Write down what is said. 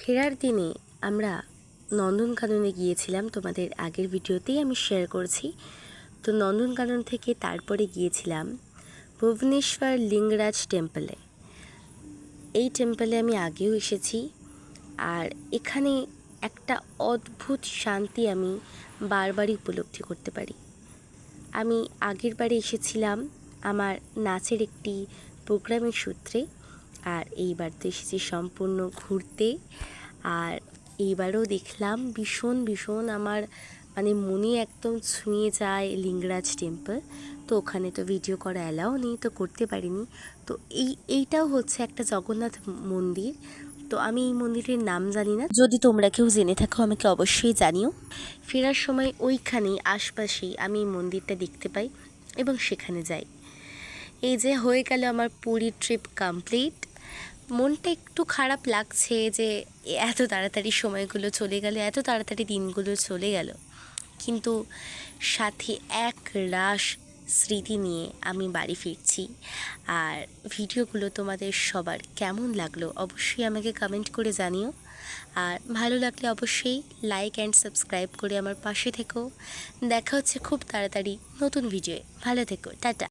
ফেরার দিনে আমরা নন্দনকাননে গিয়েছিলাম, তোমাদের আগের ভিডিওতেই আমি শেয়ার করেছি। তো নন্দনকানন থেকে তারপরে গিয়েছিলাম ভুবনেশ্বর লিঙ্গরাজ টেম্পলে। এই টেম্পলে আমি আগেও এসেছি, আর এখানে একটা অদ্ভুত শান্তি আমি বারবারই উপলব্ধি করতে পারি। আমি আগের বারে এসেছিলাম আমার নাচের একটি প্রোগ্রামের সূত্রে, আর এইবার তো এসেছি সম্পূর্ণ ঘুরতে। আর এইবারও দেখলাম ভীষণ আমার মনে একদম ছুঁয়ে যায় লিঙ্গরাজ টেম্পল। তো ওখানে তো ভিডিও করা অ্যালাও নেই, তো করতে পারিনি। তো এইটাও হচ্ছে একটা জগন্নাথ মন্দির। তো আমি এই মন্দিরের নাম জানি না, যদি তোমরা কেউ জেনে থাকো আমাকে অবশ্যই জানিও। ফেরার সময় ওইখানেই আশপাশেই আমি এই মন্দিরটা দেখতে পাই এবং সেখানে যাই। এই যে হয়ে গেল আমার পুরী ট্রিপ কমপ্লিট। মনটা একটু খারাপ লাগছে যে এত তাড়াতাড়ি সময়গুলো চলে গেল, এত তাড়াতাড়ি দিনগুলো চলে গেল, কিন্তু সাথে এক রাশ স্মৃতি নিয়ে আমি বাড়ি ফিরছি। আর ভিডিওগুলো তোমাদের সবার কেমন লাগলো অবশ্যই আমাকে কমেন্ট করে জানিও। আর ভালো লাগলে অবশ্যই লাইক অ্যান্ড সাবস্ক্রাইব করে আমার পাশে থেকো। দেখা হচ্ছে খুব তাড়াতাড়ি নতুন ভিডিওয়ে। ভালো থেকো, টাটা।